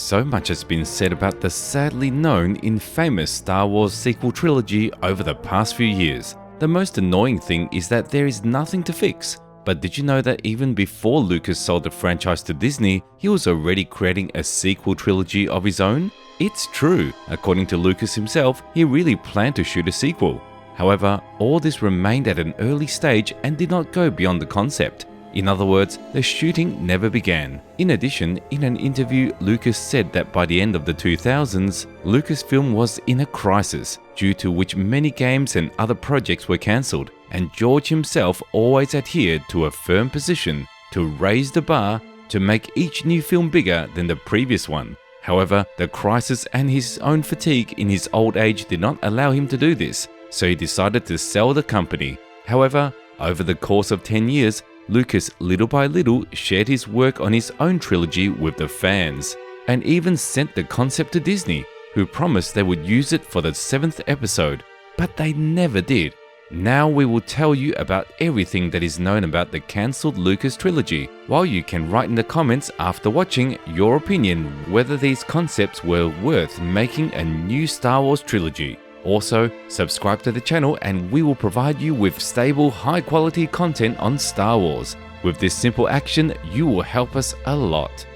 So much has been said about the sadly known, infamous Star Wars sequel trilogy over the past few years. The most annoying thing is that there is nothing to fix. But did you know that even before Lucas sold the franchise to Disney, he was already creating a sequel trilogy of his own? It's true. According to Lucas himself, he really planned to shoot a sequel. However, all this remained at an early stage and did not go beyond the concept. In other words, the shooting never began. In addition, in an interview, Lucas said that by the end of the 2000s, Lucasfilm was in a crisis, due to which many games and other projects were cancelled, and George himself always adhered to a firm position to raise the bar to make each new film bigger than the previous one. However, the crisis and his own fatigue in his old age did not allow him to do this, so he decided to sell the company. However, over the course of 10 years, Lucas little by little shared his work on his own trilogy with the fans, and even sent the concept to Disney, who promised they would use it for the 7th episode, but they never did. Now we will tell you about everything that is known about the cancelled Lucas trilogy, while you can write in the comments after watching your opinion whether these concepts were worth making a new Star Wars trilogy. Also, subscribe to the channel and we will provide you with stable, high-quality content on Star Wars. With this simple action, you will help us a lot.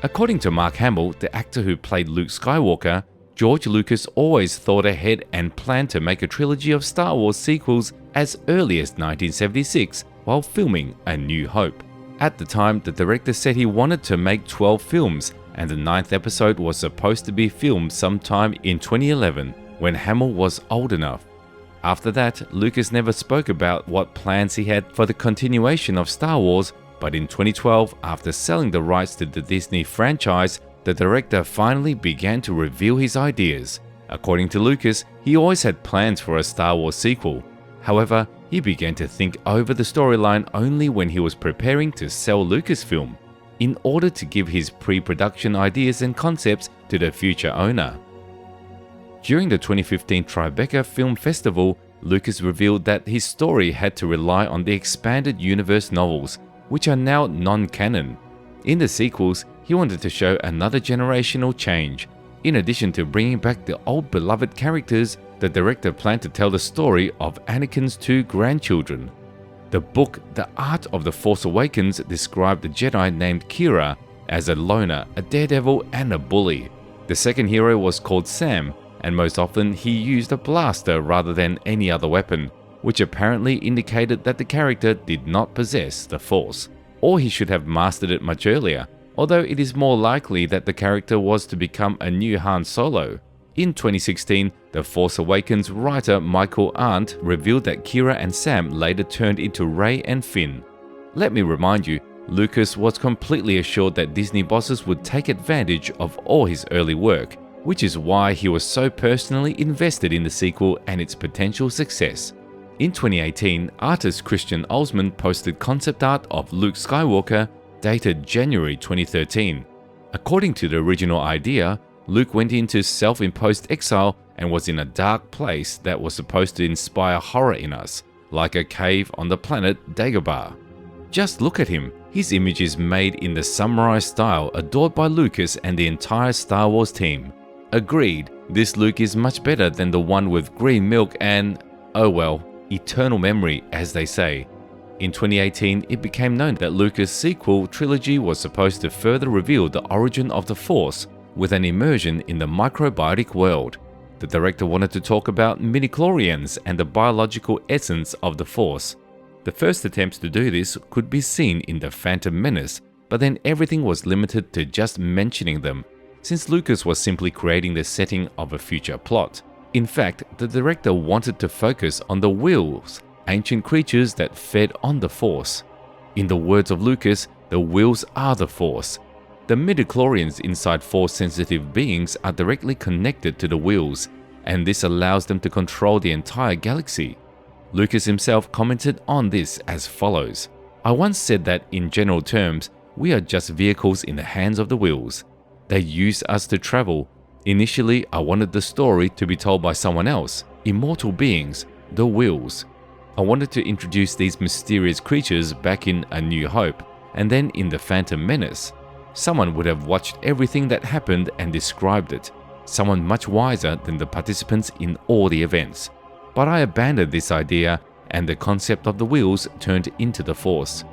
According to Mark Hamill, the actor who played Luke Skywalker, George Lucas always thought ahead and planned to make a trilogy of Star Wars sequels as early as 1976 while filming A New Hope. At the time, the director said he wanted to make 12 films, and the 9th episode was supposed to be filmed sometime in 2011. When Hamill was old enough. After that, Lucas never spoke about what plans he had for the continuation of Star Wars, but in 2012, after selling the rights to the Disney franchise, the director finally began to reveal his ideas. According to Lucas, he always had plans for a Star Wars sequel. However, he began to think over the storyline only when he was preparing to sell Lucasfilm, in order to give his pre-production ideas and concepts to the future owner. During the 2015 Tribeca Film Festival, Lucas revealed that his story had to rely on the expanded universe novels, which are now non-canon. In the sequels, he wanted to show another generational change. In addition to bringing back the old beloved characters, the director planned to tell the story of Anakin's 2 grandchildren. The book The Art of the Force Awakens described a Jedi named Kira as a loner, a daredevil, and a bully. The second hero was called Sam, and most often he used a blaster rather than any other weapon, which apparently indicated that the character did not possess the Force, or he should have mastered it much earlier, although it is more likely that the character was to become a new Han Solo. In 2016, The Force Awakens writer Michael Arndt revealed that Kira and Sam later turned into Rey and Finn. Let me remind you, Lucas was completely assured that Disney bosses would take advantage of all his early work, which is why he was so personally invested in the sequel and its potential success. In 2018, artist Christian Olsman posted concept art of Luke Skywalker dated January 2013. According to the original idea, Luke went into self-imposed exile and was in a dark place that was supposed to inspire horror in us, like a cave on the planet Dagobah. Just look at him. His image is made in the samurai style adored by Lucas and the entire Star Wars team. Agreed, this Luke is much better than the one with green milk and, oh well, eternal memory, as they say. In 2018, it became known that Lucas' sequel trilogy was supposed to further reveal the origin of the Force with an immersion in the microbiotic world. The director wanted to talk about midichlorians and the biological essence of the Force. The first attempts to do this could be seen in The Phantom Menace, but then everything was limited to just mentioning them, since Lucas was simply creating the setting of a future plot. In fact, the director wanted to focus on the Whills, ancient creatures that fed on the Force. In the words of Lucas, the Whills are the Force. The midichlorians inside Force-sensitive beings are directly connected to the Whills, and this allows them to control the entire galaxy. Lucas himself commented on this as follows: "I once said that in general terms, we are just vehicles in the hands of the Whills. They use us to travel. Initially, I wanted the story to be told by someone else, immortal beings, the Whills. I wanted to introduce these mysterious creatures back in A New Hope, and then in The Phantom Menace. someone would have watched everything that happened and described it, someone much wiser than the participants in all the events. But I abandoned this idea, and the concept of the wheels turned into the Force.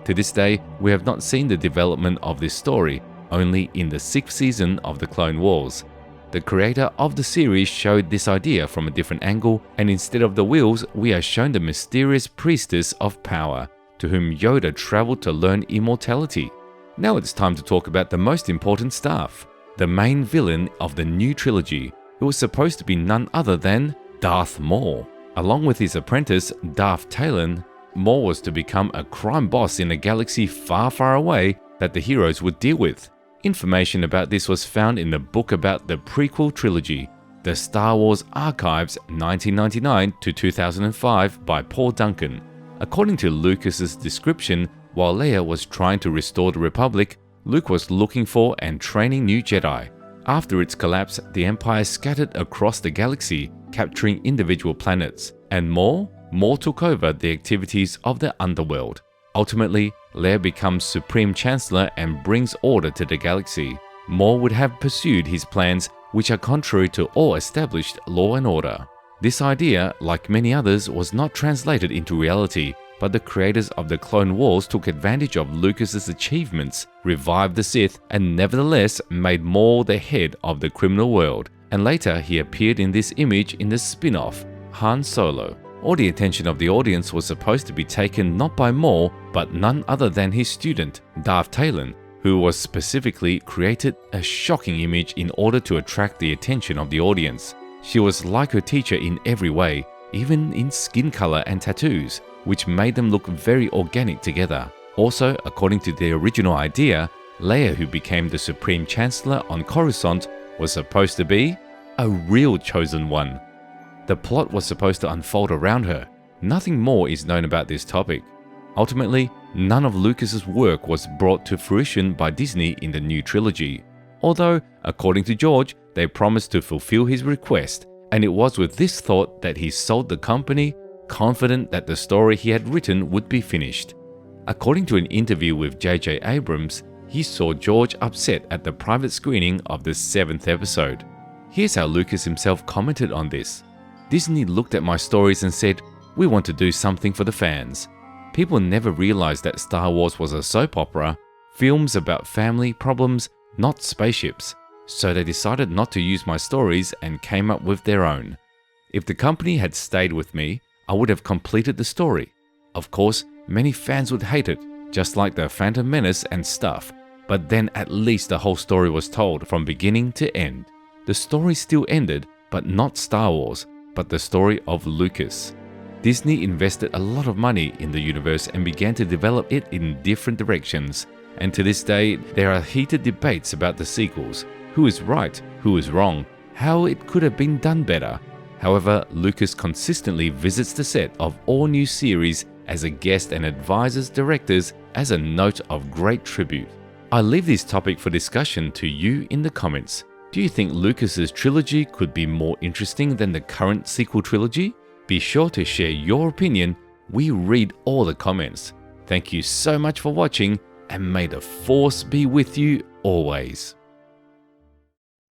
To this day, we have not seen the development of this story, only in the 6th season of the Clone Wars. The creator of the series showed this idea from a different angle, and instead of the wheels, we are shown the mysterious priestess of power, to whom Yoda traveled to learn immortality. Now it's time to talk about the most important stuff. The main villain of the new trilogy, who was supposed to be none other than Darth Maul. Along with his apprentice, Darth Talon, Maul was to become a crime boss in a galaxy far, far away that the heroes would deal with. Information about this was found in the book about the prequel trilogy, The Star Wars Archives 1999 to 2005 by Paul Duncan. According to Lucas's description, while Leia was trying to restore the Republic, Luke was looking for and training new Jedi. After its collapse, the Empire scattered across the galaxy, capturing individual planets, and Maul took over the activities of the underworld. Ultimately, Leia becomes Supreme Chancellor and brings order to the galaxy. Maul would have pursued his plans, which are contrary to all established law and order. This idea, like many others, was not translated into reality, but the creators of the Clone Wars took advantage of Lucas's achievements, revived the Sith, and nevertheless made Maul the head of the criminal world. And later he appeared in this image in the spin-off, Han Solo. All the attention of the audience was supposed to be taken not by Maul, but none other than his student, Darth Talon, who was specifically created a shocking image in order to attract the attention of the audience. She was like her teacher in every way, even in skin color and tattoos, which made them look very organic together. Also, according to the original idea, Leia, who became the Supreme Chancellor on Coruscant, was supposed to be a real chosen one. The plot was supposed to unfold around her. Nothing more is known about this topic. Ultimately, none of Lucas's work was brought to fruition by Disney in the new trilogy. Although, according to George, they promised to fulfill his request, and it was with this thought that he sold the company, confident that the story he had written would be finished. According to an interview with J.J. Abrams, he saw George upset at the private screening of the 7th episode. Here's how Lucas himself commented on this. Disney looked at my stories and said, "We want to do something for the fans." People never realized that Star Wars was a soap opera, films about family problems, not spaceships. So they decided not to use my stories and came up with their own. If the company had stayed with me, I would have completed the story. Of course, many fans would hate it, just like the Phantom Menace and stuff, but then at least the whole story was told from beginning to end. The story still ended, but not Star Wars, but the story of Lucas. Disney invested a lot of money in the universe and began to develop it in different directions. And to this day, there are heated debates about the sequels. Who is right? Who is wrong? How it could have been done better? However, Lucas consistently visits the set of all new series as a guest and advises directors as a note of great tribute. I leave this topic for discussion to you in the comments. Do you think Lucas's trilogy could be more interesting than the current sequel trilogy? Be sure to share your opinion. We read all the comments. Thank you so much for watching, and may the Force be with you always.